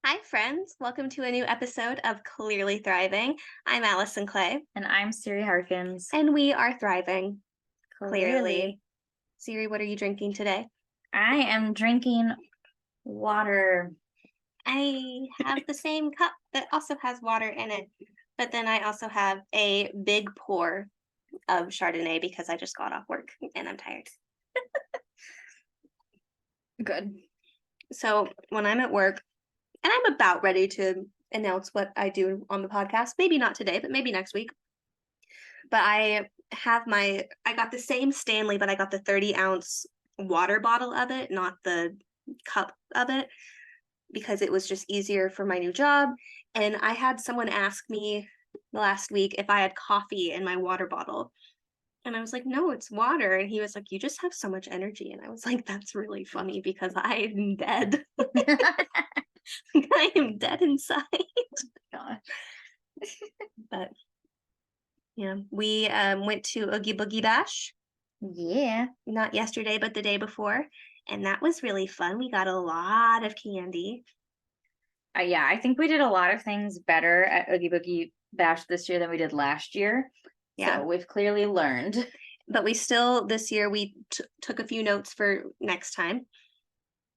Hi, friends. Welcome to a new episode of Clearly Thriving. I'm Allison Clay, And I'm Siri Harkins. and we are thriving, clearly. Clearly, Siri, what are you drinking today? I am drinking water. I have the same cup that also has water in it, but then I also have a big pour of Chardonnay because I just got off work and I'm tired. Good. So when I'm at work, and I'm about ready to announce what I do on the podcast, maybe not today, but maybe next week. But I got the same Stanley, but I got the 30-ounce water bottle of it, not the cup of it, because it was just easier for my new job. And I had someone ask me last week if I had coffee in my water bottle. And I was like, no, it's water. And he was like, you just have so much energy. And I was like, that's really funny because I am dead. I am dead inside. Gosh. But yeah, we went to Oogie Boogie Bash. Yeah. Not yesterday, but the day before. And that was really fun. We got a lot of candy. Yeah, I think we did a lot of things better at Oogie Boogie Bash this year than we did last year. Yeah. So we've clearly learned. But we still, this year, we took a few notes for next time.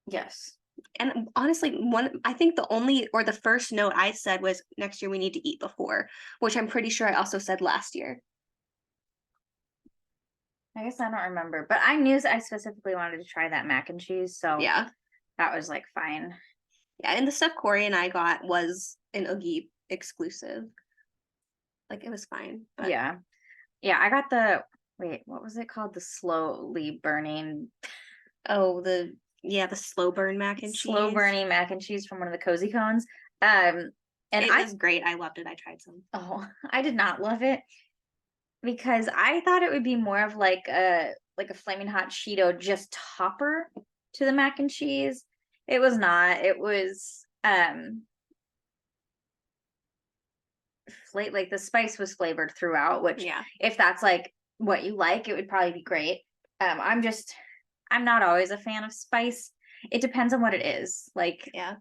Yes. And honestly, I think the only or the first note I said was next year we need to eat before, which I'm pretty sure I also said last year. I guess I don't remember, but I knew I specifically wanted to try that mac and cheese. So Yeah. that was like fine. Yeah. And the stuff Corey and I got was an Oogie exclusive. Like it was fine. But Yeah. Yeah. I got wait, what was it called? The slowly burning oh, the slow burn mac and slow cheese. burning mac and cheese from one of the cozy cones. And it was great. I loved it. I tried some. I did not love it because I thought it would be more of like a flaming hot Cheeto just topper to the mac and cheese. It was not. It was like the spice was flavored throughout, which Yeah. if that's like what you like, it would probably be great. I'm not always a fan of spice. It depends on what it is. Like Yeah.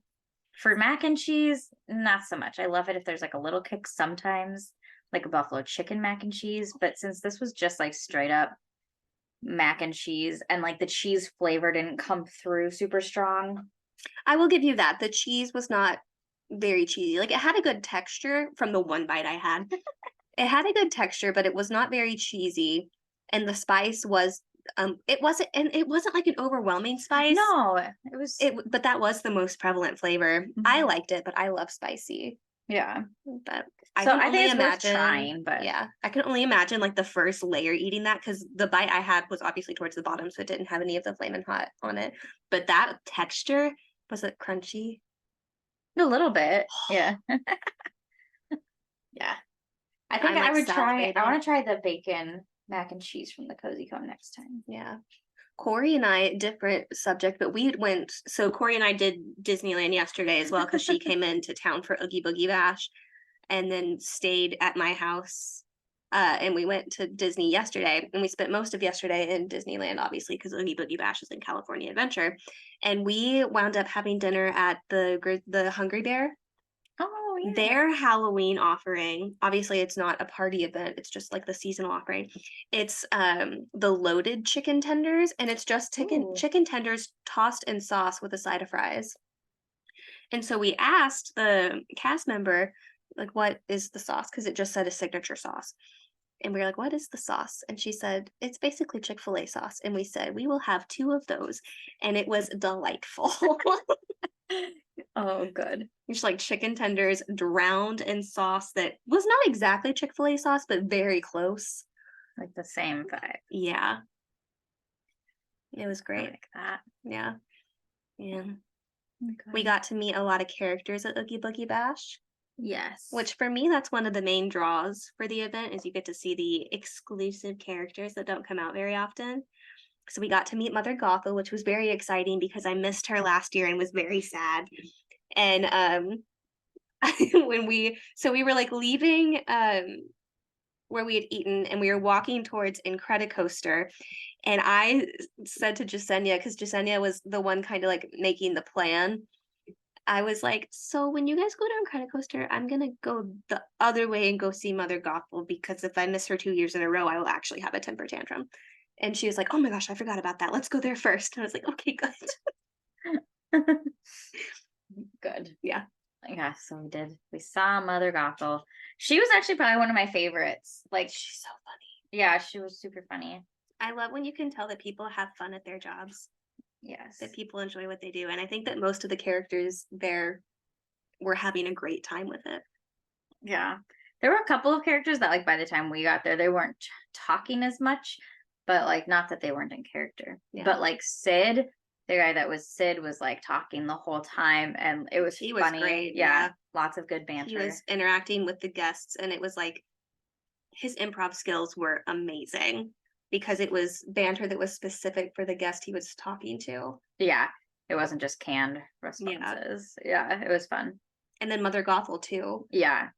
for mac and cheese, not so much. I love it if there's like a little kick sometimes, like a buffalo chicken mac and cheese. But since this was just like straight up mac and cheese and like the cheese flavor didn't come through super strong. I will give you that. The cheese was not very cheesy. Like it had a good texture from the one bite I had. It had a good texture, but it was not very cheesy. And the spice was it wasn't like an overwhelming spice. No, it was But that was the most prevalent flavor. I liked it, but I love spicy. yeah. But I think it's worth trying, but yeah, I can only imagine like the first layer eating that because the bite I had was obviously towards the bottom, so it didn't have any of the flaming hot on it. But that texture, was it crunchy? a little bit. Yeah. Yeah. I think I'm I like would try I want salivating. to try the bacon mac and cheese from the Cozy Cone next time. Yeah. Corey and I, different subject, but so Corey and I did Disneyland yesterday as well because she came into town for Oogie Boogie Bash and then stayed at my house. And we went to Disney yesterday and we spent most of yesterday in Disneyland, obviously, because Oogie Boogie Bash is in California Adventure. And we wound up having dinner at the Hungry Bear. Oh yeah. Their Halloween offering, obviously it's not a party event, it's just like the seasonal offering. It's the loaded chicken tenders and it's just chicken tenders tossed in sauce with a side of fries. And so we asked the cast member like what is the sauce because it just said a signature sauce. And we were like, what is the sauce? And she said, it's basically Chick-fil-A sauce. And we said, we will have 2 of those. And it was delightful. Oh, good. Just like chicken tenders drowned in sauce that was not exactly Chick-fil-A sauce, but very close. Like the same vibe. Yeah. It was I great. like that. Yeah. Yeah. Okay. We got to meet a lot of characters at Oogie Boogie Bash, Yes. which for me, that's one of the main draws for the event is you get to see the exclusive characters that don't come out very often. So we got to meet Mother Gothel, which was very exciting because I missed her last year and was very sad. And we were like leaving where we had eaten and we were walking towards Incredicoaster and I said to Jasenia because Jasenia was the one kind of like making the plan I was like, so when you guys go to Incredicoaster, I'm gonna go the other way and go see Mother Gothel because if I miss her 2 years in a row, I will actually have a temper tantrum. And she was like, oh my gosh, I forgot about that. Let's go there first. And I was like, okay, good. Good. Yeah. Yeah, so we did. We saw Mother Gothel. She was actually probably one of my favorites. Like, She's so funny. yeah, she was super funny. I love when you can tell that people have fun at their jobs, Yes. that people enjoy what they do. And I think that most of the characters there were having a great time with it. Yeah. There were a couple of characters that, like, by the time we got there, they weren't talking as much, but, like, not that they weren't in character. Yeah. But, like, Sid, the guy that was Sid, was, like, talking the whole time, and it was He was funny. great, Yeah, yeah. lots of good banter. He was interacting with the guests, and it was like his improv skills were amazing because it was banter that was specific for the guest he was talking to. Yeah, it wasn't just canned responses. Yeah, it was fun. And then Mother Gothel too. Yeah.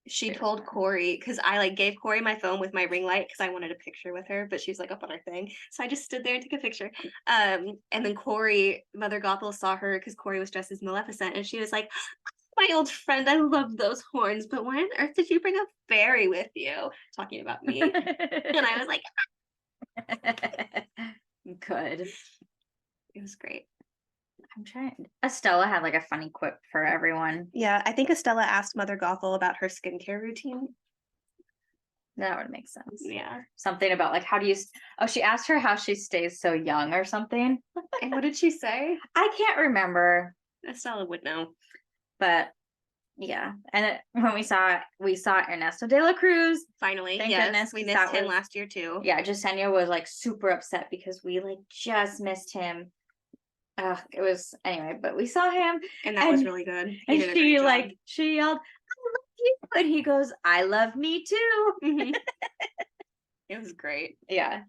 She It was told fun. Corey because I like gave Corey my phone with my ring light because I wanted a picture with her, but she was like up on her thing. So I just stood there and took a picture. And then Corey, Mother Gothel saw her because Corey was dressed as Maleficent, and she was like, my old friend, I love those horns, but why on earth did you bring a fairy with you? Talking about me. And I was like, Good. it was great. I'm trying. Estella had like a funny quip for everyone. Yeah, I think Estella asked Mother Gothel about her skincare routine. That would make sense. Yeah. Something about like, how do you, oh, she asked her how she stays so young or something. And what did she say? I can't remember, Estella would know. but yeah. And when we saw Ernesto de la Cruz, Finally, thank yes, goodness, we 'cause missed that him was- last year too. yeah, Jasenia was like super upset because we like just missed him. It was anyway, but we saw him, And that was and- really good. He and did a she great job. like she yelled, "I love you," and he goes, "I love me too." Mhm. It was great. Yeah,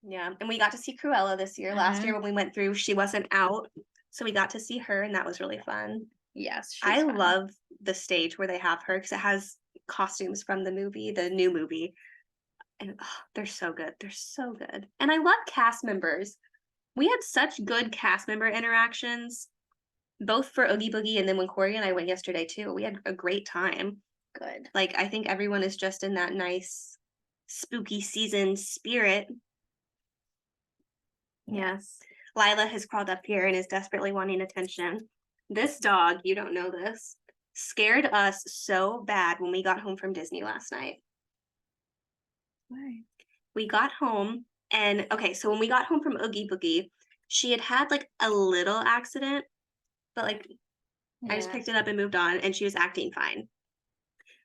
Yeah, and we got to see Cruella this year. Last year when we went through, she wasn't out, so we got to see her, and that was really fun. yes, she's I fun. love the stage where they have her because it has costumes from the movie, the new movie, and they're so good. They're so good, and I love cast members. We had such good cast member interactions, both for Oogie Boogie and then when Corey and I went yesterday too. We had a great time. Good. Like I think everyone is just in that nice spooky season spirit. Yes. Lila has crawled up here and is desperately wanting attention. This dog, you don't know this, scared us so bad when we got home from Disney last night. Why? We got home and okay, so when we got home from Oogie Boogie, she had had like a little accident, but like I just picked it up and moved on and she was acting fine.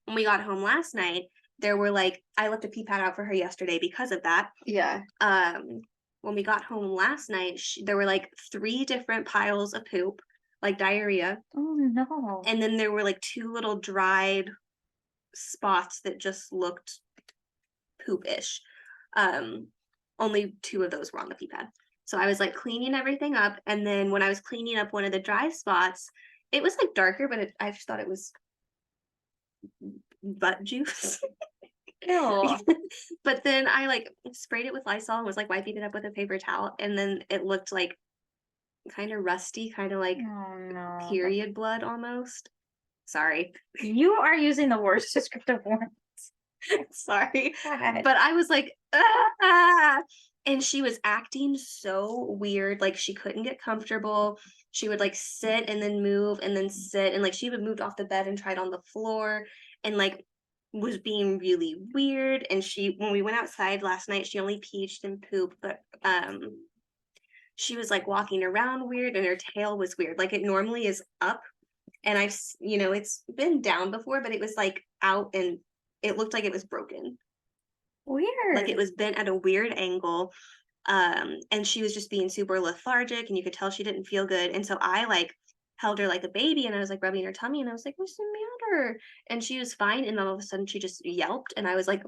When we got home last night, there were like I left a pee pad out for her yesterday because of that. Yeah. When we got home last night, there were like 3 different piles of poop, like diarrhea. Oh no. And then there were like 2 little dried spots that just looked poop-ish. Only 2 of those were on the pee pad. So I was like cleaning everything up. And then when I was cleaning up one of the dry spots, it was like darker, but I just thought it was butt juice. Ew. But then I like sprayed it with Lysol and was like wiping it up with a paper towel. And then it looked like kind of rusty, kind of like Oh no. period blood almost. Sorry. You are using the worst descriptive words. Sorry. God. But I was like, ah! And she was acting so weird. Like she couldn't get comfortable. She would like sit and then move and then sit. And like she would move off the bed and tried on the floor and like was being really weird. And when we went outside last night, she only peed and pooped, but she was like walking around weird and her tail was weird. Like it normally is up. And it's been down before, but it was like out and it looked like it was broken. Weird. Like it was bent at a weird angle. And she was just being super lethargic and you could tell she didn't feel good. And so I like held her like a baby and I was like rubbing her tummy and I was like, what's the matter? And she was fine. And then all of a sudden she just yelped and I was like,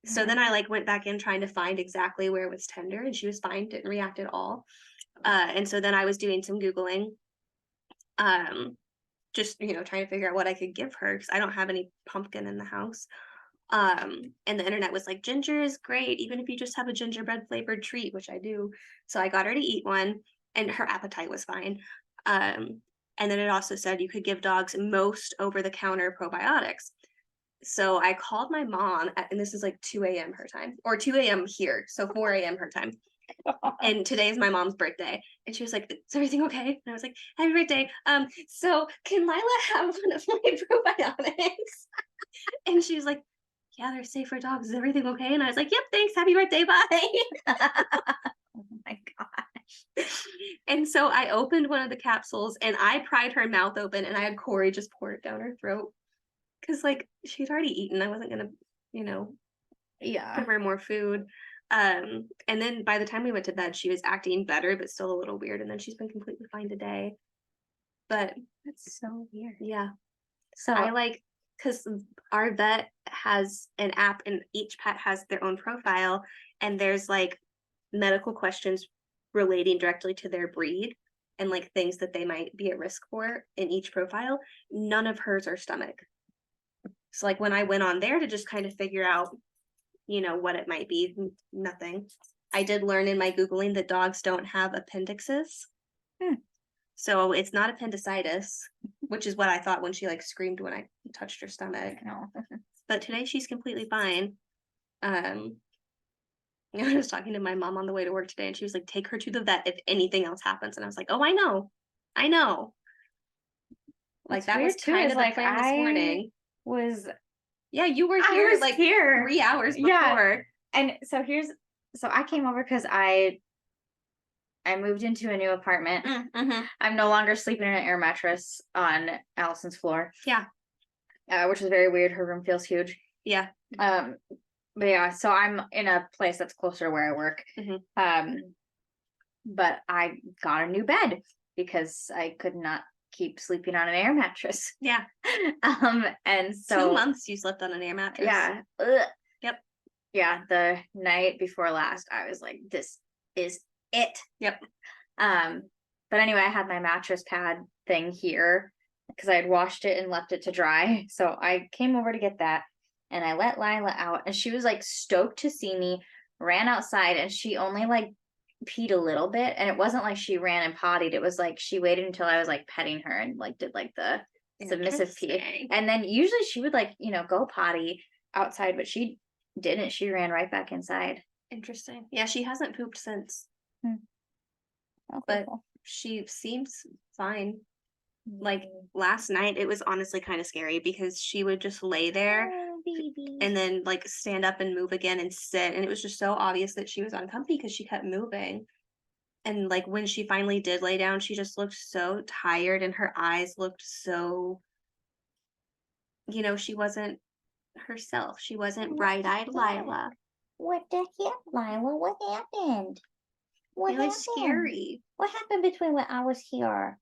so then I like went back in trying to find exactly where it was tender and she was fine, didn't react at all. And so then I was doing some Googling, just, trying to figure out what I could give her because I don't have any pumpkin in the house. And the internet was like, ginger is great, even if you just have a gingerbread flavored treat, which I do. So I got her to eat one and her appetite was fine. And then it also said you could give dogs most over-the-counter probiotics. So I called my mom, and this is like 2 a.m. her time, or 2 a.m. here, so 4 a.m. her time. And today is my mom's birthday, and she was like, "Is everything okay?" And I was like, "Happy birthday! So can Lila have one of my probiotics?" And she was like, "Yeah, they're safe for dogs. Is everything okay?" And I was like, "Yep, thanks. Happy birthday. Bye." Oh my gosh. And so I opened one of the capsules, and I pried her mouth open, and I had Corey just pour it down her throat because, like, she'd already eaten. I wasn't gonna, you know, Yeah. give her more food. And then by the time we went to bed, she was acting better, but still a little weird. And then she's been completely fine today. But That's so weird. yeah, So I like because our vet has an app, and each pet has their own profile, and there's like medical questions relating directly to their breed and like things that they might be at risk for in each profile. None of hers are stomach. So like when I went on there to just kind of figure out, what it might be, nothing. I did learn in my Googling that dogs don't have appendixes. Hmm. So it's not appendicitis, which is what I thought when she like screamed when I touched her stomach. no. But today she's completely fine. I was talking to my mom on the way to work today, and she was like, "Take her to the vet if anything else happens." And I was like, "Oh, I know." Like What's that was weird too kind is of the like plan this morning. was Yeah, you were I here was like here. 3 hours Yeah. before. And so I came over because I moved into a new apartment. Mm-hmm. I'm no longer sleeping in an air mattress on Allison's floor. Yeah. Which is very weird. Her room feels huge. Yeah. But yeah, so I'm in a place that's closer to where I work. Mhm. But I got a new bed because I could not keep sleeping on an air mattress. Yeah. And so 2 months you slept on an air mattress. yeah. Ugh. Yep. Yeah, the night before last, I was like, this is it. Yep. But anyway, I had my mattress pad thing here because I had washed it and left it to dry. So I came over to get that, and I let Lila out, and she was like stoked to see me, ran outside, and she only like peed a little bit, and it wasn't like she ran and pottied. It was like she waited until I was like petting her and like did like the submissive pee. Interesting. And then usually she would like, go potty outside, but she didn't. She ran right back inside. Interesting. Yeah, she hasn't pooped since, Okay, but cool. she seems fine. Like last night, it was honestly kind of scary because she would just lay there Oh, baby. and then like stand up and move again and sit. And it was just so obvious that she was uncomfy because she kept moving. And like when she finally did lay down, she just looked so tired, and her eyes looked so, she wasn't herself. She wasn't bright-eyed Lila. What the heck, Lila? What happened? What It was happened? scary. What happened between when I was here?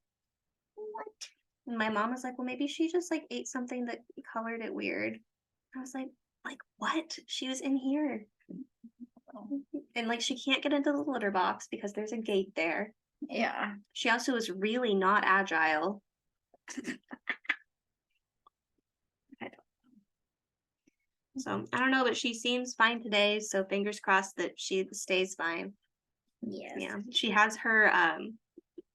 What? And my mom was like, "Well, maybe she just like ate something that colored it weird." I was like what? She was in here. And like she can't get into the litter box because there's a gate there. Yeah. She also is really not agile. So I don't know, but she seems fine today. So fingers crossed that she stays fine. Yes. Yeah. She has her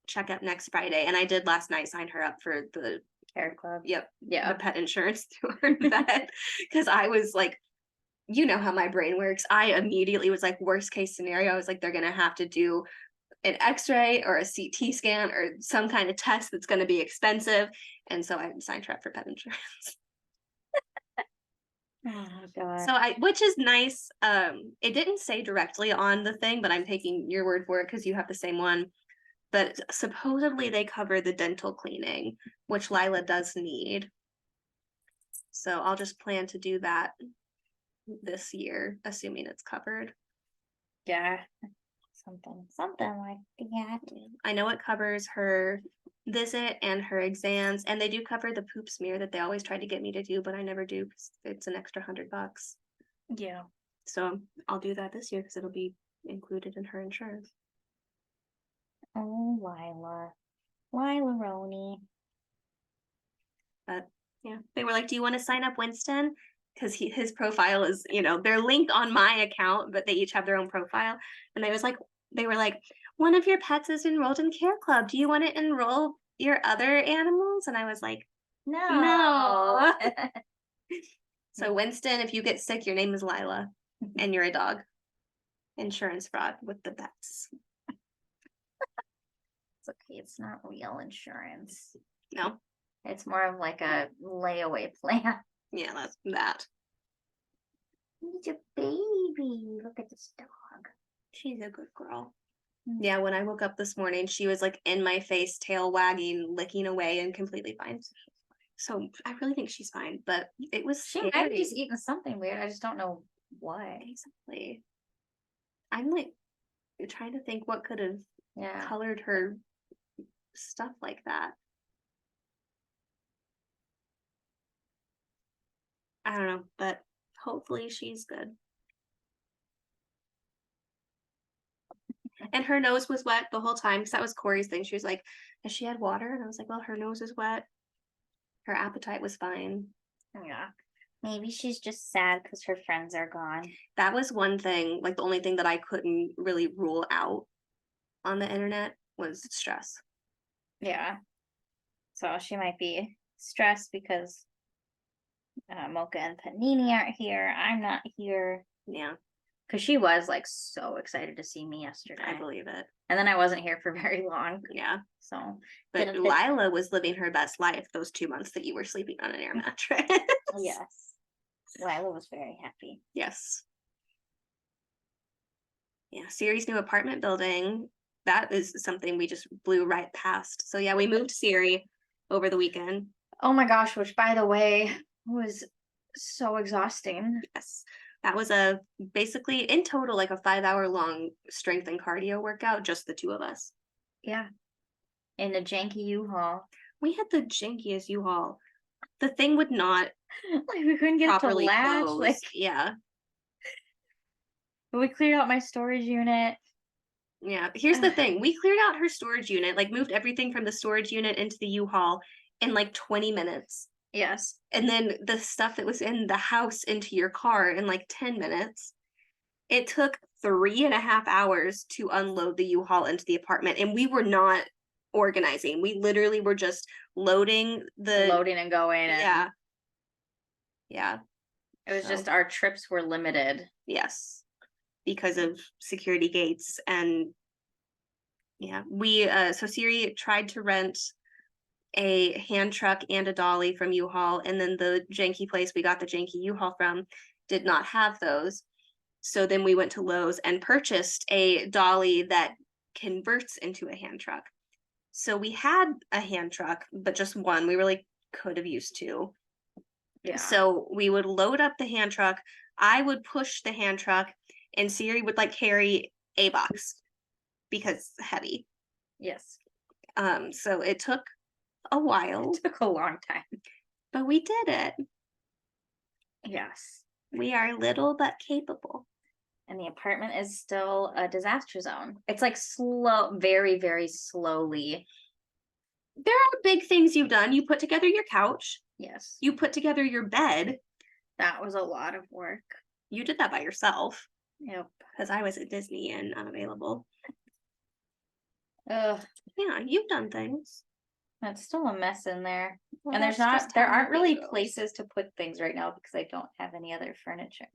checkup next Friday. And I did last night sign her up for the Care Club. the Yeah. pet insurance through her vet. Because I was like, you know how my brain works. I immediately was like, worst case scenario, I was like, they're gonna have to do an x-ray or a CT scan or some kind of test that's going to be expensive. And so I signed her up for pet insurance. Oh god. So which is nice. It didn't say directly on the thing, but I'm taking your word for it because you have the same one. But supposedly they cover the dental cleaning, which Lila does need. So I'll just plan to do that this year, assuming it's covered. Yeah. Something like that. I know it covers her visit and her exams, and they do cover the poop smear that they always tried to get me to do, but I never do because it's an extra $100. Yeah. So I'll do that this year because it'll be included in her insurance. Oh, Lila Roni. But yeah, they were like, "Do you want to sign up Winston?" Because his profile is, they're linked on my account, but they each have their own profile. And they were like, one of your pets is enrolled in Care Club. Do you want to enroll your other animals? And I was like, no. So Winston, if you get sick, your name is Lila and you're a dog. Insurance fraud with the pets. It's okay. It's not real insurance. No. It's more of like a layaway plan. Yeah, that's that. He's a baby. Look at this dog. She's a good girl. Yeah, when I woke up this morning, she was like in my face, tail wagging, licking away, and completely fine. So I really think she's fine, but it was She scary. might have just eaten something weird. I just don't know what. Exactly. I'm like trying to think what could have colored her stuff like that. I don't know, but hopefully she's good. And her nose was wet the whole time because that was Corey's thing. She was like, has she had water? And I was like, well, her nose is wet. Her appetite was fine. Yeah. Maybe she's just sad because her friends are gone. That was one thing, like the only thing that I couldn't really rule out on the internet was stress. Yeah. So she might be stressed because Mocha and Panini aren't here. I'm not here. Yeah. Because she was like so excited to see me yesterday. I believe it. And then I wasn't here for very long. Yeah. So. But Lila was living her best life those 2 months that you were sleeping on an air mattress. Yes. Lila was very happy. Yes. Yeah. Siri's new apartment building. That is something we just blew right past. So yeah, we moved Siri over the weekend. Oh my gosh, which by the way was so exhausting. Yes. That was basically in total like a 5-hour long strength and cardio workout, just the two of us. Yeah. In a janky U-Haul. We had the jankiest U-Haul. The thing would not like we couldn't get properly it to latch. close. Like yeah. But we cleared out my storage unit. Yeah. Here's the thing. We cleared out her storage unit, like moved everything from the storage unit into the U-Haul in like 20 minutes. Yes. And then the stuff that was in the house into your car in like 10 minutes. It took 3.5 hours to unload the U-Haul into the apartment. And we were not organizing. We literally were just loading and going. Yeah. Yeah. It was just our trips were limited. Yes. Because of security gates. And yeah, so Siri tried to rent a hand truck and a dolly from U-Haul, and then the janky place we got the janky U-Haul from did not have those. So then we went to Lowe's and purchased a dolly that converts into a hand truck. So we had a hand truck, but just one. We really could have used two. Yeah. So we would load up the hand truck. I would push the hand truck, and Siri would like carry a box because it's heavy. Yes. So it took a while. It took a long time. But we did it. Yes. We are little but capable. And the apartment is still a disaster zone. It's like slow, very, very slowly. There are big things you've done. You put together your couch. Yes. You put together your bed. That was a lot of work. You did that by yourself. Yep. Because I was at Disney and unavailable. Ugh. Yeah, you've done things. It's still a mess in there. Well, and there aren't really places to put things right now because I don't have any other furniture.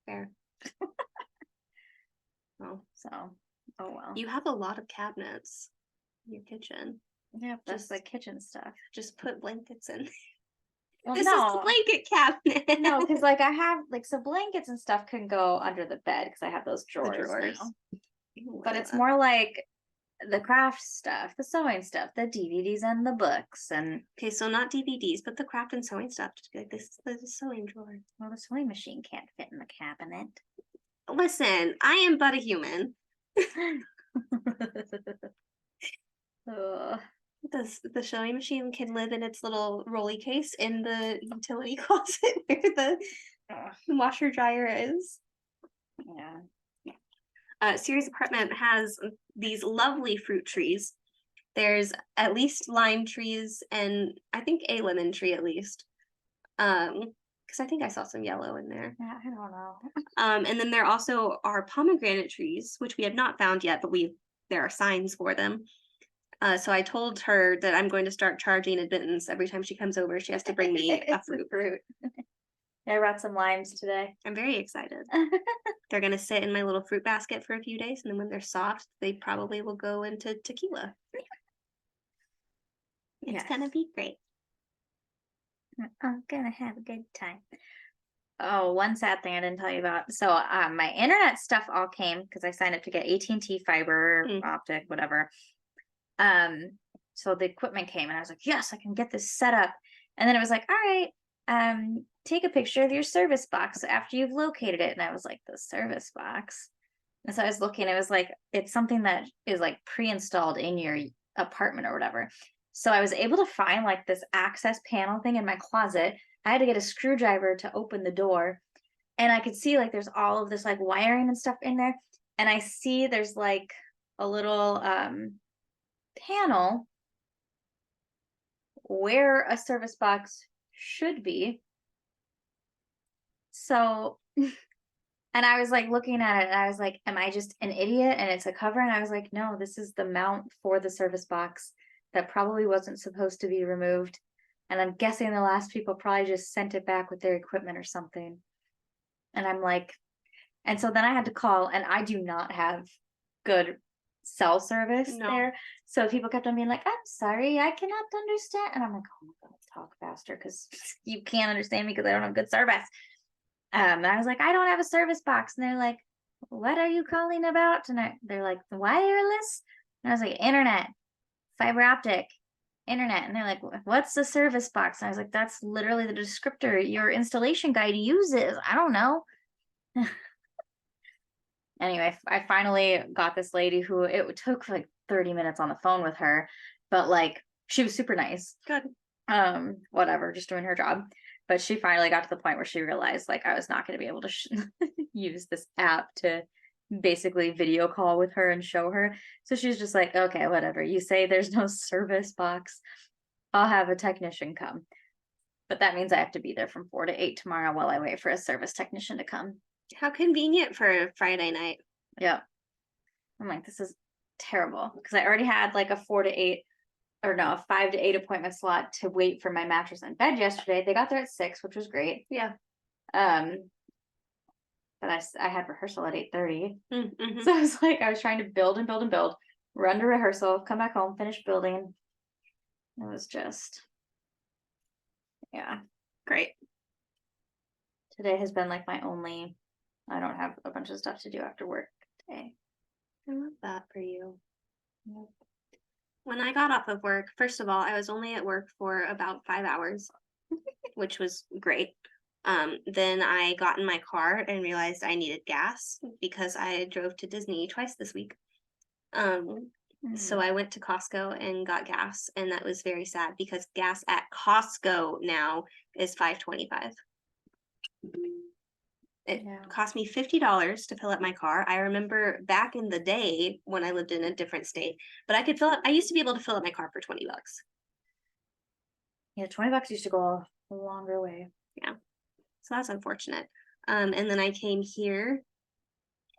Fair. Oh. So, oh well. You have a lot of cabinets in your kitchen. Yeah, just like kitchen stuff. Just put blankets in. Well, this is the blanket cabinet. No, because like I have like so blankets and stuff can go under the bed because I have those drawers now. But it's more like the craft stuff, the sewing stuff, the DVDs and the books, and okay, so not DVDs, but the craft and sewing stuff. Just be like, this is the sewing drawer. Well, the sewing machine can't fit in the cabinet. Listen, I am but a human. The sewing machine can live in its little rolly case in the utility closet where the washer dryer is. Yeah. Siri's apartment has these lovely fruit trees. There's at least lime trees and I think a lemon tree at least. Because I think I saw some yellow in there. Yeah, I don't know. And then there also are pomegranate trees, which we have not found yet, but we there are signs for them. So I told her that I'm going to start charging admittance every time she comes over. She has to bring me a fruit. I brought some limes today. I'm very excited. They're going to sit in my little fruit basket for a few days, and then when they're soft, they probably will go into tequila. It's Yes. gonna be great. I'm gonna have a good time. Oh, one sad thing I didn't tell you about. So my internet stuff all came because I signed up to get AT&T fiber optic, whatever. So the equipment came and I was like, yes, I can get this set up. And then it was like, all right, take a picture of your service box after you've located it. And I was like, the service box. And so I was looking, it was like, it's something that is like pre-installed in your apartment or whatever. So I was able to find like this access panel thing in my closet. I had to get a screwdriver to open the door. And I could see like there's all of this like wiring and stuff in there. And I see there's like a little panel where a service box should be. So, and I was like looking at it and I was like, am I just an idiot? And it's a cover. And I was like, no, this is the mount for the service box that probably wasn't supposed to be removed. And I'm guessing the last people probably just sent it back with their equipment or something. And I'm like, and so then I had to call, and I do not have good cell service there. So people kept on being like, I'm sorry, I cannot understand. And I'm like, oh my God, talk faster because you can't understand me because I don't have good service. And I was like, I don't have a service box. And they're like, what are you calling about? And they're like, wireless? And I was like, internet, fiber optic, internet. And they're like, what's the service box? And I was like, that's literally the descriptor your installation guide uses. I don't know. Anyway, I finally got this lady who it took like 30 minutes on the phone with her, but like she was super nice. Good. Whatever, just doing her job. But she finally got to the point where she realized like I was not going to be able to use this app to basically video call with her and show her. So she's just like, okay, whatever. You say there's no service box. I'll have a technician come. But that means I have to be there from 4 to 8 tomorrow while I wait for a service technician to come. How convenient for a Friday night. Yeah. I'm like, this is terrible because I already had like a 4 to 8 or no, a 5 to 8 appointment slot to wait for my mattress and bed yesterday. They got there at 6, which was great. Yeah. But I had rehearsal at 8:30. So I was like, I was trying to build and build and build, run to rehearsal, come back home, finish building. It was just, yeah. Great. Today has been like my only, I don't have a bunch of stuff to do after work today. I love that for you. Yep. When I got off of work, first of all, I was only at work for about 5 hours, which was great. Then I got in my car and realized I needed gas because I drove to Disney twice this week. So I went to Costco and got gas, and that was very sad because gas at Costco now is $5.25. It cost me $50 to fill up my car. I remember back in the day when I lived in a different state, but I used to be able to fill up my car for $20. Yeah, $20 used to go a longer way. Yeah. So that's unfortunate. And then I came here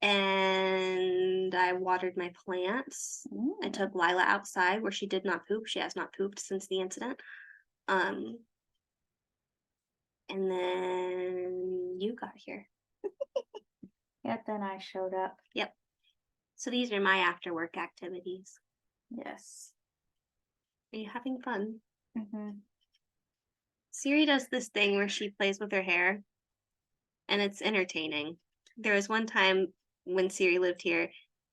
and I watered my plants. I took Lila outside where she did not poop. She has not pooped since the incident. And then you got here. Yep, then I showed up. Yep. So these are my after work activities. Yes. Are you having fun? Mm-hmm. Siri does this thing where she plays with her hair, and it's entertaining. There was one time when Siri lived here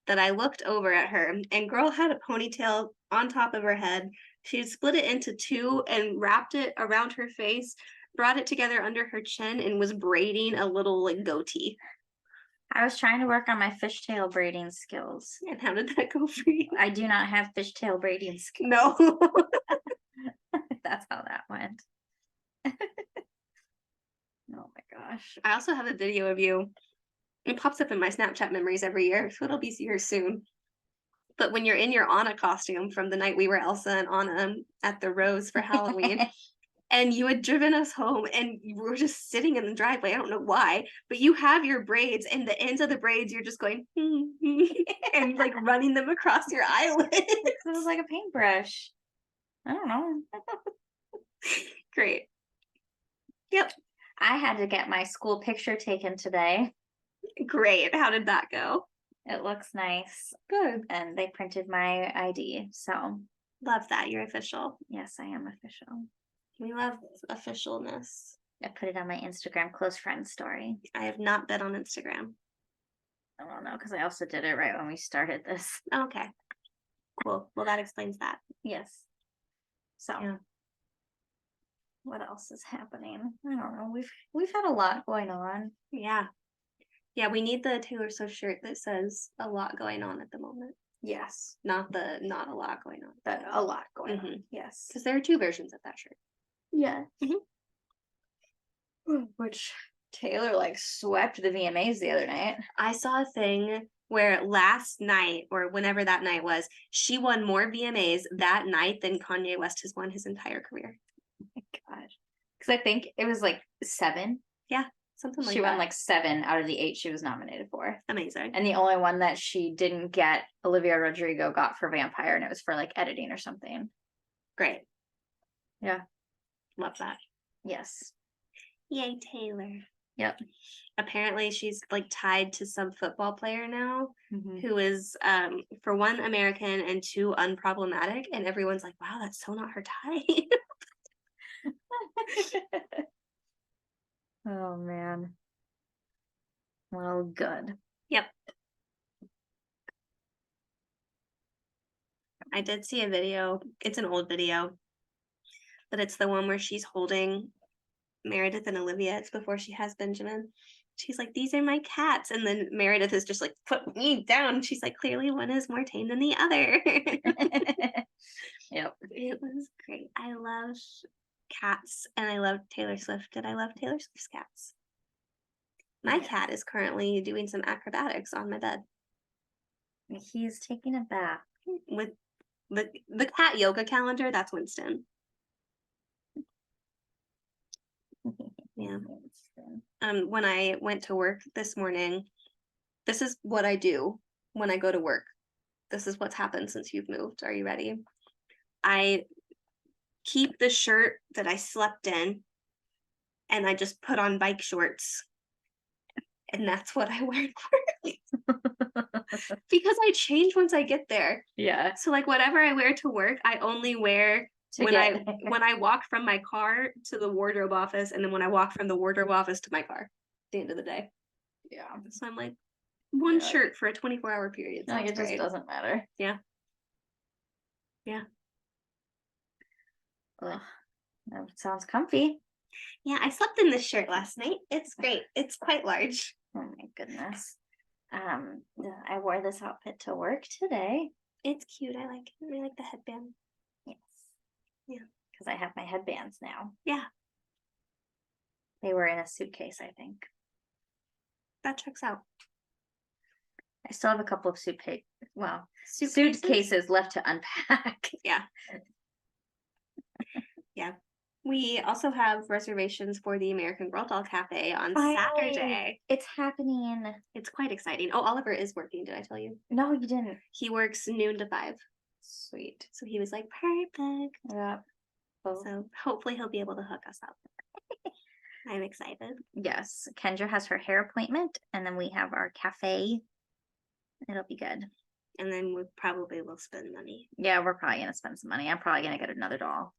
that I looked over at her, and girl had a ponytail on top of her head. She had split it into 2 and wrapped it around her face, brought it together under her chin, and was braiding a little like goatee. I was trying to work on my fishtail braiding skills. And how did that go for you? I do not have fishtail braiding skills. No. That's how that went. Oh my gosh. I also have a video of you. It pops up in my Snapchat memories every year, so it'll be here soon. But when you're in your Anna costume from the night we were Elsa and Anna at the Rose for Halloween, and you had driven us home and you were just sitting in the driveway. I don't know why, but you have your braids and the ends of the braids, you're just going and like running them across your eyelids. It was like a paintbrush. I don't know. Great. Yep. I had to get my school picture taken today. Great. How did that go? It looks nice. Good. And they printed my ID. So, Love that. You're official. yes, I am official. We love officialness. I put it on my Instagram close friends story. I have not been on Instagram. I don't know, because I also did it right when we started this. Okay. Cool. Well, that explains that. Yes. So, Yeah. what else is happening? I don't know. We've had a lot going on. Yeah. Yeah, we need the Taylor Swift shirt that says a lot going on at the moment. Yes. Not a lot going on. But a lot going on. Mhm. Yes. Because there are 2 versions of that shirt. Yeah. Mhm. Which Taylor like swept the VMAs the other night. I saw a thing where last night or whenever that night was, she won more VMAs that night than Kanye West has won his entire career. Oh my gosh. Because I think it was like 7. Something like She that. won like 7 out of the 8 she was nominated for. Amazing. And the only one that she didn't get, Olivia Rodrigo got for Vampire, and it was for like editing or something. Great. Yeah. Love that. Yes. Yay, Taylor. Yep. Apparently she's like tied to some football player now Mhm. who is for 1 American and 2 unproblematic, and everyone's like, wow, that's so not her type. Oh man. Well, good. Yep. I did see a video. It's an old video, but it's the one where she's holding Meredith and Olivia. It's before she has Benjamin. She's like, these are my cats. And then Meredith is just like, put me down. She's like, clearly one is more tame than the other. Yep. It was great. I love cats and I love Taylor Swift and I love Taylor Swift's cats. My Yeah. cat is currently doing some acrobatics on my bed He's taking a bath. with the cat yoga calendar. That's Winston. Yeah. When I went to work this morning, this is what I do when I go to work. This is what's happened since you've moved. Are you ready? I keep the shirt that I slept in and I just put on bike shorts. And that's what I wear to work. Because I change once I get there. Yeah. So like whatever I wear to work, I only wear when I walk from my car to the wardrobe office, and then when I walk from the wardrobe office to my car at the end of the day. Yeah. So I'm like, one Yeah. shirt for a 24-hour period. Like it Sounds just great. doesn't matter. Yeah. Yeah. Ugh. That sounds comfy. Yeah, I slept in this shirt last night. It's great. It's quite large. Oh my goodness. I wore this outfit to work today. It's cute. I like it. I like the headband. Yes. Yeah. Because I have my headbands now. Yeah, They were in a suitcase, I think. that checks out. I still have a couple of suitcases left to unpack. Yeah. Yeah. We also have reservations for the American Girl Doll Cafe on Finally. Saturday. It's happening. It's quite exciting. Oh, Oliver is working. Did I tell you? No, you didn't. He works noon to 5. Sweet. So he was like, perfect. Yeah. So hopefully he'll be able to hook us up. I'm excited. Yes. Kendra has her hair appointment, and then we have our cafe. It'll be good. And then we probably will spend money. Yeah, we're probably gonna spend some money. I'm probably gonna get another doll.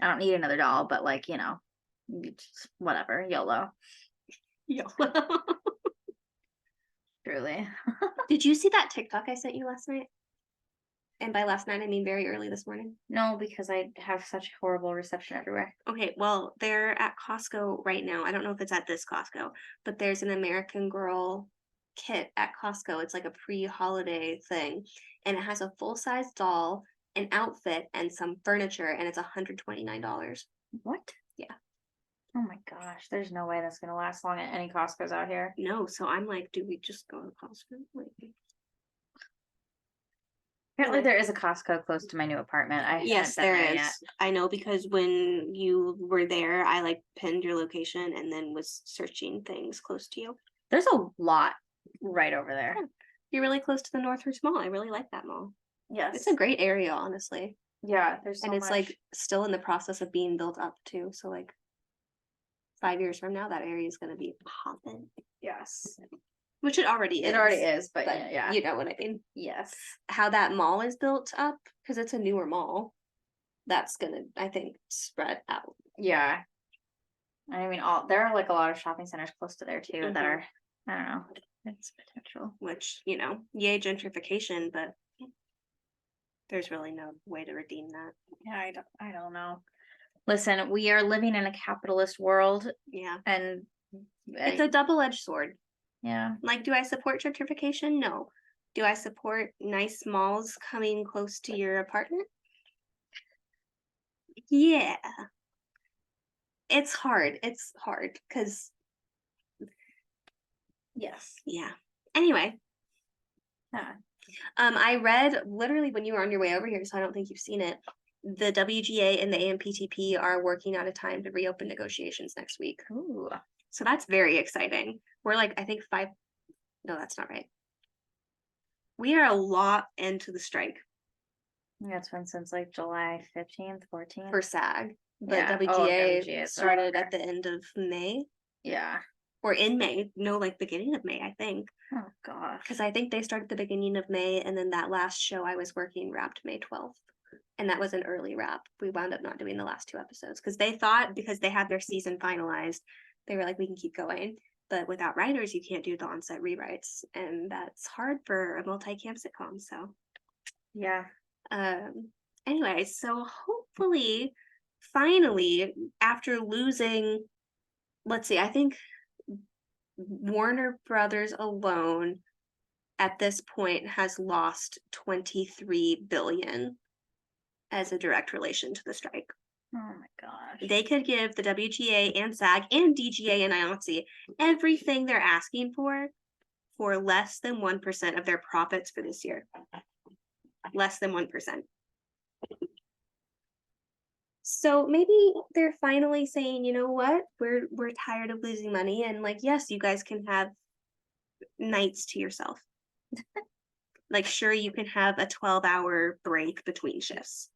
I don't need another doll, but like, just whatever. YOLO. YOLO. Truly. Did you see that TikTok I sent you last night? And by last night, I mean very early this morning. No, because I have such horrible reception everywhere. Okay, well, they're at Costco right now. I don't know if it's at this Costco, but there's an American Girl kit at Costco. It's like a pre-holiday thing, and it has a full-size doll, an outfit, and some furniture, and it's $129. What? Yeah. Oh my gosh, there's no way that's gonna last long at any Costco's out here. No, so I'm like, do we just go to Costco? Like, Apparently Anyway. there is a Costco close to my new apartment. I Yes, haven't been there there is. yet. I know because when you were there, I like pinned your location and then was searching things close to you. There's a lot right over there. Yeah. You're really close to the Northridge Mall. I really like that mall. Yes. It's a great area, honestly. Yeah, there's so And it's much. like still in the process of being built up too. So like 5 years from now, that area is gonna be popping. Yes. Which it already is. It already is, but But yeah. you know what I mean. Yes. How that mall is built up, because it's a newer mall, that's gonna, I think, spread out. Yeah. I mean, there are like a lot of shopping centers close to there too that Mhm. are, I don't know, it's potential. Which, yay gentrification, but there's really no way to redeem that. Yeah, I don't know. Listen, we are living in a capitalist world, Yeah. and It's a double-edged sword. yeah, Like, do I support gentrification? No. Do I support nice malls coming close to your apartment? Yeah. It's hard. It's hard because, yes, yeah. Anyway, yeah. I read literally when you were on your way over here, so I don't think you've seen it. The WGA and the AMPTP are working out a time to reopen negotiations next week. Ooh, So that's very exciting. We're like, I think no, that's not right. We are a lot into the strike yeah, it's been since like July 15th, 14th. for SAG, but Yeah. Oh, WGA WGA is started longer. at the end of May Yeah. or in May. No, like beginning of May, I think. Oh gosh. Because I think they started the beginning of May, and then that last show I was working wrapped May 12th. And that was an early wrap. We wound up not doing the last 2 episodes because they thought, because they had their season finalized, they were like, we can keep going. But without writers, you can't do the on-set rewrites, and that's hard for a multi-camp sitcom. So, Yeah. anyway, so hopefully, finally, after losing, let's see, I think Warner Brothers alone at this point has lost 23 billion as a direct relation to the strike. Oh my gosh. They could give the WGA and SAG and DGA and IATSE everything they're asking for less than 1% of their profits for this year. Less than 1%. So maybe they're finally saying, you know what, we're tired of losing money, and like, yes, you guys can have nights to yourself. Like, sure, you can have a 12-hour break between shifts.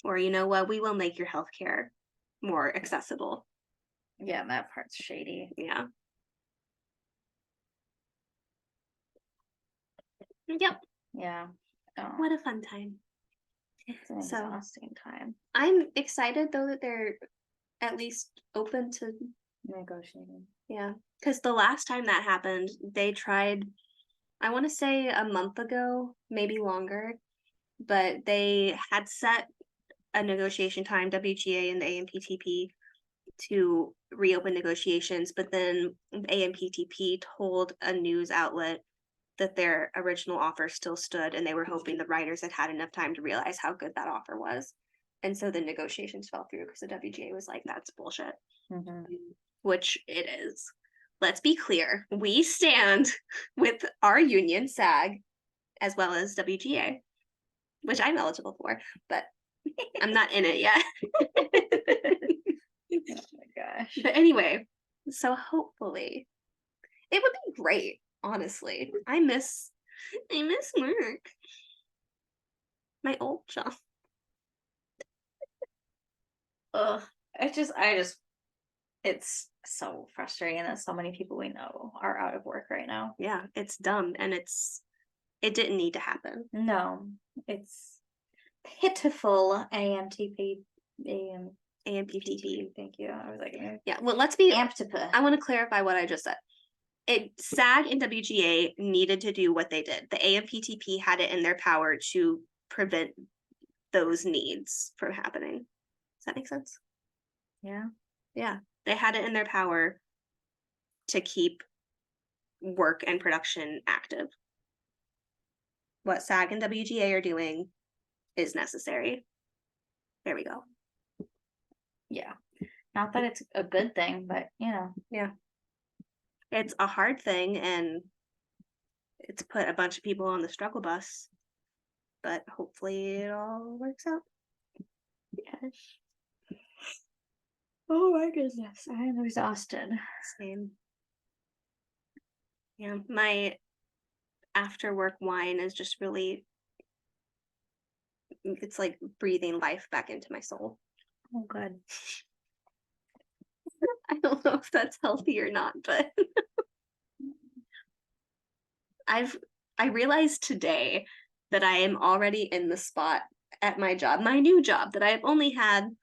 Or you know what, we will make your healthcare more accessible. Yeah, that part's shady. Yeah. Yep. Yeah. Oh, What a fun time. it's an So- exhausting time I'm excited though that they're at least open to, negotiating. yeah. Because the last time that happened, they tried, I want to say a month ago, maybe longer, but they had set a negotiation time, WGA and the AMPTP, to reopen negotiations, but then AMPTP told a news outlet that their original offer still stood, and they were hoping the writers had had enough time to realize how good that offer was. And so the negotiations fell through because the WGA was like, that's bullshit, Mm-hmm. which it is. Let's be clear. We stand with our union, SAG, as well as WGA, which I'm eligible for, but I'm not in it yet. Oh my gosh. But anyway, so hopefully it would be great, honestly. I miss work. My old job. Ugh. It's so frustrating that so many people we know are out of work right now. Yeah, it's dumb and it didn't need to happen. No, it's pitiful. AMTP, AMPTP. Thank you. I was like, Yeah, well, let's be AMTP. I want to clarify what I just said. SAG and WGA needed to do what they did. The AMPTP had it in their power to prevent those needs from happening. Does that make sense? Yeah. Yeah, they had it in their power to keep work and production active. What SAG and WGA are doing is necessary. There we go. Yeah. Not that it's a good thing, but you know. It's a hard thing, and it's put a bunch of people on the struggle bus, but hopefully it all works out. Yes. Oh my goodness, I am exhausted. Same. Yeah, my after work wine is just really, it's like breathing life back into my soul. Oh, good. I don't know if that's healthy or not, but I realized today that I am already in the spot at my job, my new job that I've only had.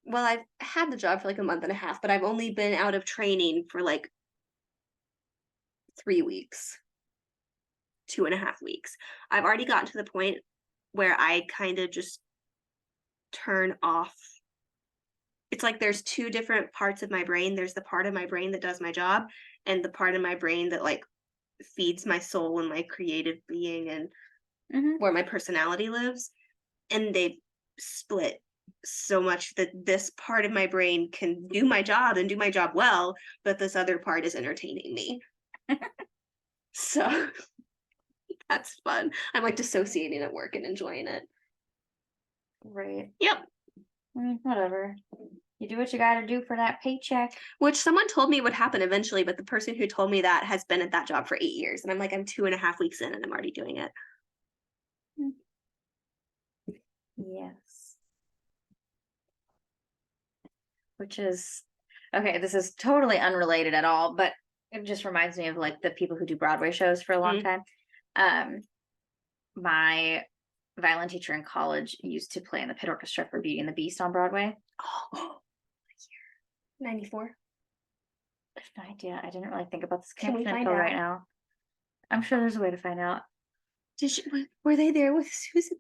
Well, I've had the job for like a month and a half, but I've only been out of training for like 3 weeks, 2.5 weeks. I've already gotten to the point where I kind of just turn off. It's like there's two different parts of my brain. There's the part of my brain that does my job, and the part of my brain that like feeds my soul and my creative being and where my personality lives. And they've split so much that this part of my brain can do my job and do my job well, but this other part is entertaining me. So that's fun. I'm like dissociating at work and enjoying it. Right. Yep. Whatever. You do what you got to do for that paycheck. Which someone told me would happen eventually, but the person who told me that has been at that job for 8 years. And I'm like, I'm 2.5 weeks in and I'm already doing it. Yes. Which is okay, this is totally unrelated at all, but it just reminds me of like the people who do Broadway shows for a long time. My violin teacher in college used to play in the pit orchestra for Beauty and the Beast on Broadway. Oh, 94. I have no idea. I didn't really think about this Can we connection find until right out? now. I'm sure there's a way to find out. Were they there with Susan?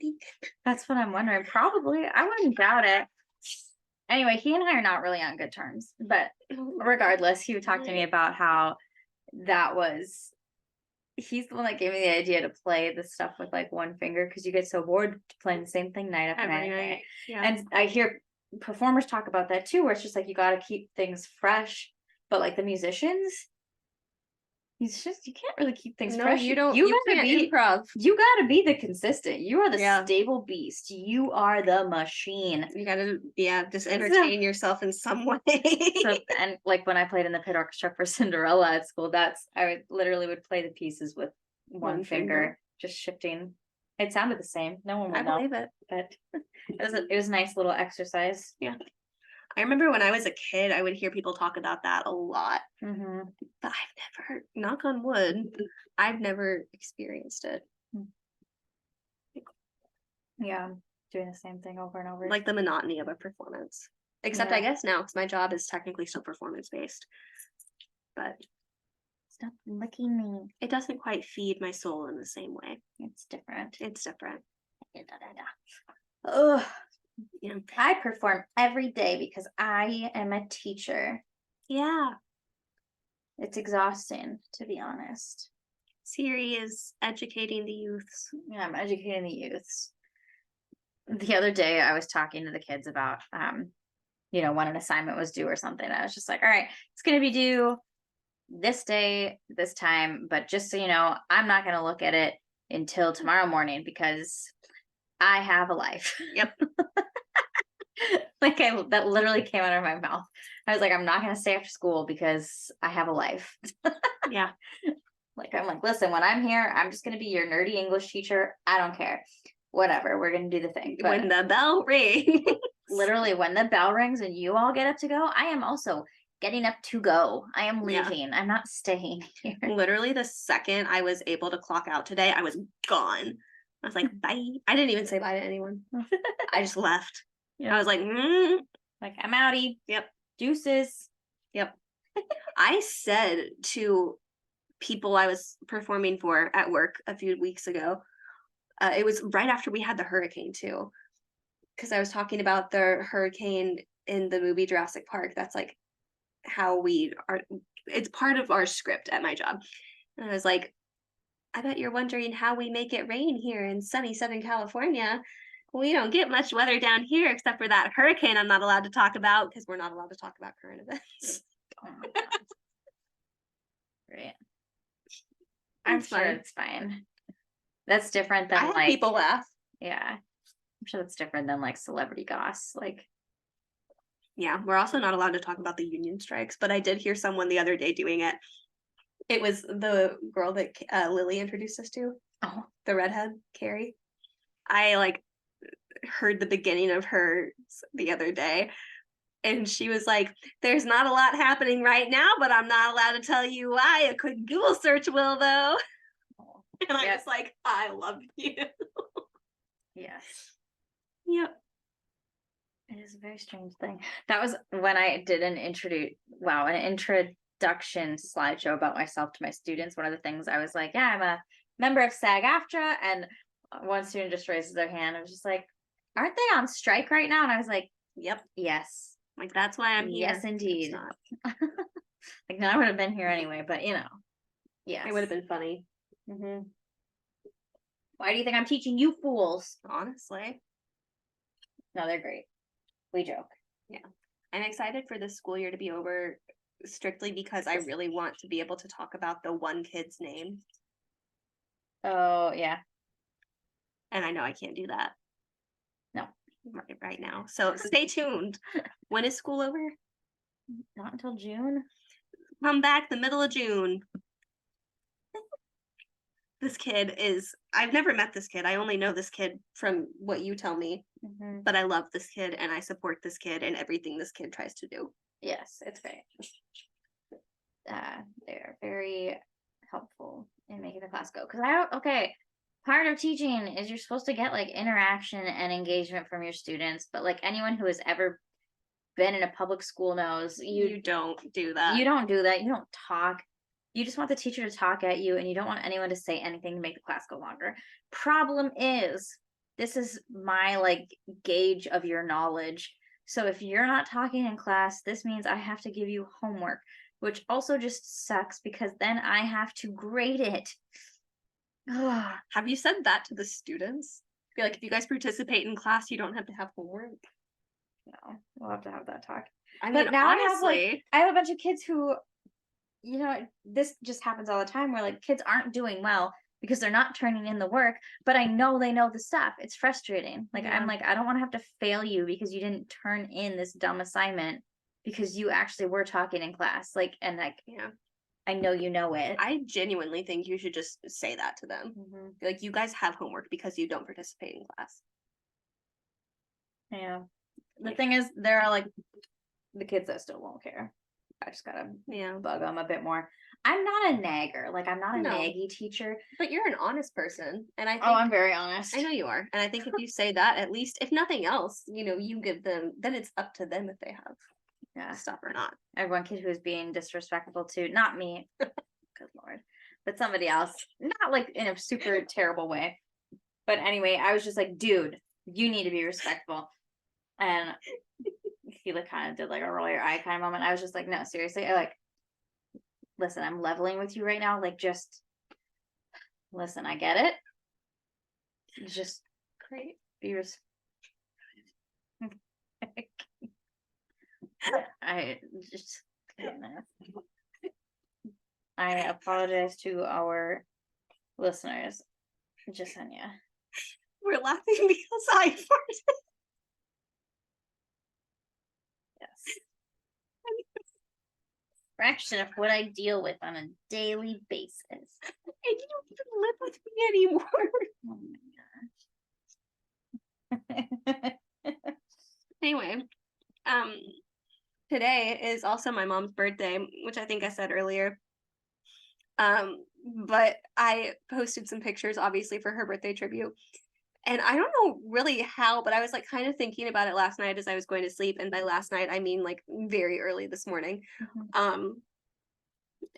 That's what I'm wondering. Probably. I wouldn't doubt it. Anyway, he and I are not really on good terms, but regardless, he would talk to me about how that was. He's the one that gave me the idea to play the stuff with like one finger because you get so bored playing the same thing night after Every night. night. Yeah. And I hear performers talk about that too, where it's just like you got to keep things fresh, but like the musicians, you can't really keep things No, fresh. you don't. You You gotta can't be improv. You gotta be the consistent. You are the Yeah. stable beast. You are the machine. You gotta, just entertain yourself in some way. So, and like when I played in the pit orchestra for Cinderella at school, I literally would play the pieces with one finger, just shifting. It sounded the same. No one would I know, believe it. but it was a nice little exercise. Yeah. I remember when I was a kid, I would hear people talk about that a lot, Mm-hmm. but I've never, knock on wood, I've never experienced it. Yeah, doing the same thing over and over. Like the monotony of a performance. Except I guess now, because my job is technically still performance based. But stop licking me. It doesn't quite feed my soul in the same way. It's different. It's different. Ugh. Yeah. I perform every day because I am a teacher. Yeah. It's exhausting, to be honest. Siri is educating the youths. Yeah, I'm educating the youths. The other day I was talking to the kids about when an assignment was due or something. I was just like, all right, it's gonna be due this day, this time, but just so you know, I'm not gonna look at it until tomorrow morning because I have a life. Yep. That literally came out of my mouth. I was like, I'm not gonna stay after school because I have a life. Yeah. I'm like, listen, when I'm here, I'm just gonna be your nerdy English teacher. I don't care. Whatever, we're gonna do the thing. But when the bell rings. Literally, when the bell rings and you all get up to go, I am also getting up to go. I am leaving. I'm not staying here. Literally, the second I was able to clock out today, I was gone. I was like, bye. I didn't even say bye to anyone. I just left. Yep. I was like, like, I'm outie. Yep. Deuces. Yep. I said to people I was performing for at work a few weeks ago, it was right after we had the hurricane too, because I was talking about the hurricane in the movie Jurassic Park. That's like how it's part of our script at my job. And I was like, I bet you're wondering how we make it rain here in sunny Southern California. We don't get much weather down here except for that hurricane I'm not allowed to talk about because we're not allowed to talk about current events. Oh my God. Right. I'm That's sure fine. it's fine. That's different I than had like, people laugh. yeah, I'm sure that's different than like celebrity goss. Like, Yeah, we're also not allowed to talk about the union strikes, but I did hear someone the other day doing it. It was the girl that Lily introduced us to, oh, the redhead, Carrie. I like heard the beginning of her the other day, and she was like, "There's not a lot happening right now, but I'm not allowed to tell you why. A quick Google search will, though." And I yeah, was like, "I love you." yes. Yep. It is a very strange thing. That was when I did an introduction slideshow about myself to my students. One of the things I was like, yeah, I'm a member of SAG-AFTRA, and one student just raises their hand. I was just like, aren't they on strike right now? And I was like, Yep. yes, Like that's why I'm here. yes, It's indeed. not. Like, no, I would have been here anyway, but yes. It would have been funny, Hmm. Why do you think I'm teaching you fools? honestly. No, they're great. We joke. Yeah. I'm excited for this school year to be over strictly because I really want to be able to talk about the one kid's name. Oh, yeah. And I know I can't do that. No. Right now. So stay tuned. When is school over? Not until June. Come back the middle of June. This kid is, I've never met this kid. I only know this kid from what you tell me, Mm-hmm. but I love this kid and I support this kid and everything this kid tries to do. Yes, it's great. They're very helpful in making the class go. Because part of teaching is you're supposed to get like interaction and engagement from your students, but like anyone who has ever been in a public school knows You don't do that. you don't do that. You don't talk. You just want the teacher to talk at you, and you don't want anyone to say anything to make the class go longer. Problem is, this is my like gauge of your knowledge. So if you're not talking in class, this means I have to give you homework, which also just sucks because then I have to grade it. Ugh. Have you said that to the students? Be like, if you guys participate in class, you don't have to have homework. No, we'll have to have that talk. I But mean, now honestly, I have a bunch of kids who, this just happens all the time where like kids aren't doing well because they're not turning in the work, but I know they know the stuff. It's frustrating. Like, Yeah. I'm like, I don't want to have to fail you because you didn't turn in this dumb assignment because you actually were talking in class. Like, and like, yeah, I know you know it. I genuinely think you should just say that to them. Mhm. Be like, you guys have homework because you don't participate in class. Yeah. The Yeah. thing is, there are like the kids that still won't care. I just gotta Yeah, bug them a bit more. I'm not a nagger. Like, I'm not a No. naggy teacher. but you're an honest person, and I think Oh, I'm very honest. I know you are, and I think if you say that, at least if nothing else, you give them. Then it's up to them if they have Yeah. stuff or not. I have one kid who's being disrespectful to not me, good lord, but somebody else. Not like in a super terrible way. But anyway, I was just like, dude, you need to be respectful. And he like kind of did like a roll your eye kind of moment. I was just like, no, seriously. Listen, I'm leveling with you right now. Like, just listen, I get it. Just Great. be I just I apologize to our listeners. Jasenia. We're laughing because I farted. Yes. Fraction of what I deal with on a daily basis. And you don't even live with me anymore. Oh my gosh. Anyway, today is also my mom's birthday, which I think I said earlier. But I posted some pictures, obviously, for her birthday tribute. And I don't know really how, but I was like kind of thinking about it last night as I was going to sleep. And by last night, I mean like very early this morning.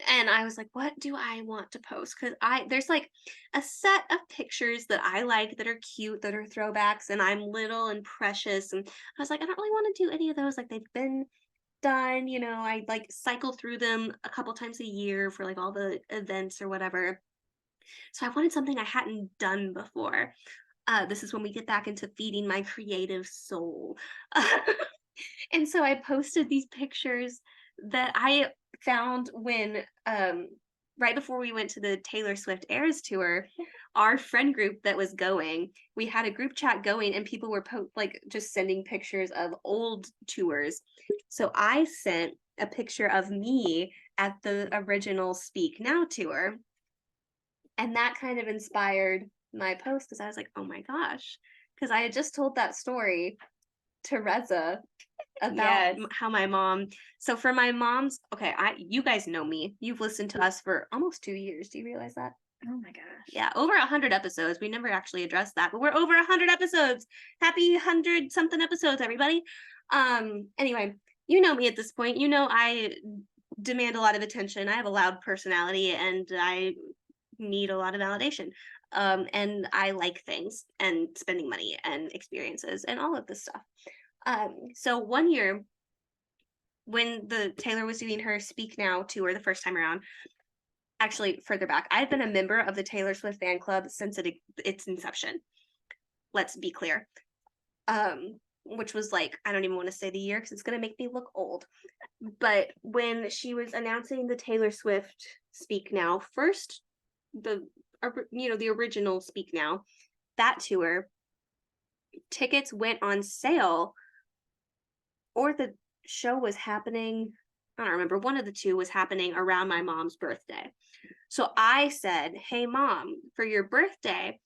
And I was like, what do I want to post? Because there's like a set of pictures that I like that are cute, that are throwbacks, and I'm little and precious. And I was like, I don't really want to do any of those. Like they've been done, I like cycle through them a couple times a year for like all the events or whatever. So I wanted something I hadn't done before. This is when we get back into feeding my creative soul. And so I posted these pictures that I found when right before we went to the Taylor Swift Eras tour, our friend group that was going, we had a group chat going, and people were like just sending pictures of old tours. So I sent a picture of me at the original Speak Now tour, and that kind of inspired my post because I was like, oh my gosh, because I had just told that story to Reza about Yes. how my mom. So for my mom's, okay, you guys know me. You've listened to us for almost 2 years. Do you realize that? Oh my gosh. Yeah, over 100 episodes. We never actually addressed that, but we're over 100 episodes. Happy 100 something episodes, everybody. Anyway, you know me at this point. You know I demand a lot of attention. I have a loud personality, and I need a lot of validation. And I like things and spending money and experiences and all of this stuff. So one year when the Taylor was doing her Speak Now tour the first time around, actually further back, I've been a member of the Taylor Swift fan club since its inception. Let's be clear. Which was like, I don't even want to say the year because it's gonna make me look old. But when she was announcing the Taylor Swift Speak Now, first the the original Speak Now, that tour, tickets went on sale, or the show was happening. I don't remember. One of the two was happening around my mom's birthday. So I said, hey, mom, for your birthday,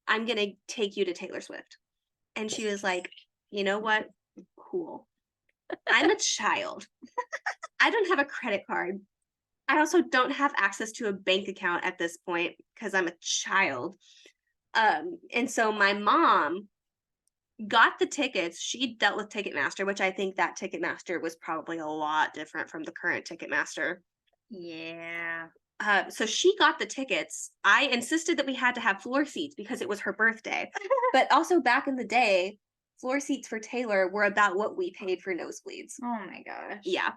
I'm going to take you to Taylor Swift. And she was like, you know what? Cool. I'm a child. I don't have a credit card. I also don't have access to a bank account at this point because I'm a child. And so my mom got the tickets. She dealt with Ticketmaster, which I think that Ticketmaster was probably a lot different from the current Ticketmaster. Yeah. So she got the tickets. I insisted that we had to have floor seats because it was her birthday. But also back in the day, floor seats for Taylor were about what we paid for nosebleeds. Oh my gosh. Yeah.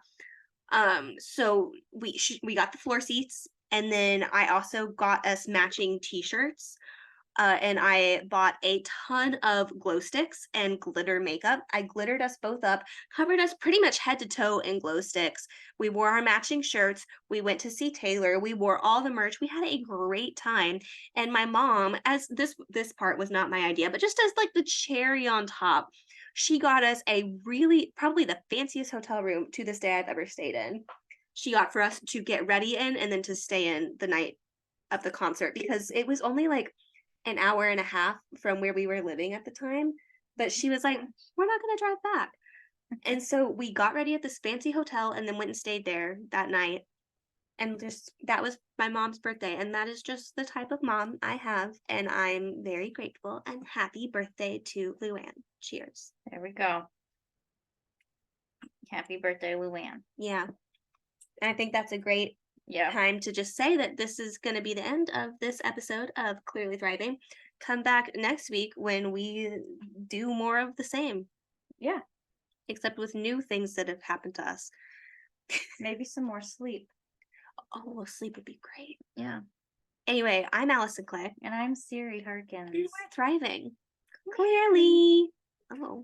So we got the floor seats, and then I also got us matching t-shirts. And I bought a ton of glow sticks and glitter makeup. I glittered us both up, covered us pretty much head to toe in glow sticks. We wore our matching shirts. We went to see Taylor. We wore all the merch. We had a great time. And my mom, as this part was not my idea, but just as like the cherry on top, she got us a really probably the fanciest hotel room to this day I've ever stayed in. She got for us to get ready in and then to stay in the night of the concert because it was only like an hour and a half from where we were living at the time. But she was like, we're not going to drive back. And so we got ready at this fancy hotel and then went and stayed there that night. And just that was my mom's birthday. And that is just the type of mom I have. And I'm very grateful, and happy birthday to Luann. Cheers. There we go. Happy birthday, Luann. Yeah. And I think that's a great Yeah. time to just say that this is going to be the end of this episode of Clearly Thriving. Come back next week when we do more of the same. Yeah. Except with new things that have happened to us. Maybe some more sleep. Oh, sleep would be great. Yeah. Anyway, I'm Allison Clay. And I'm Siri Harkins. And we're thriving. Clearly. Oh.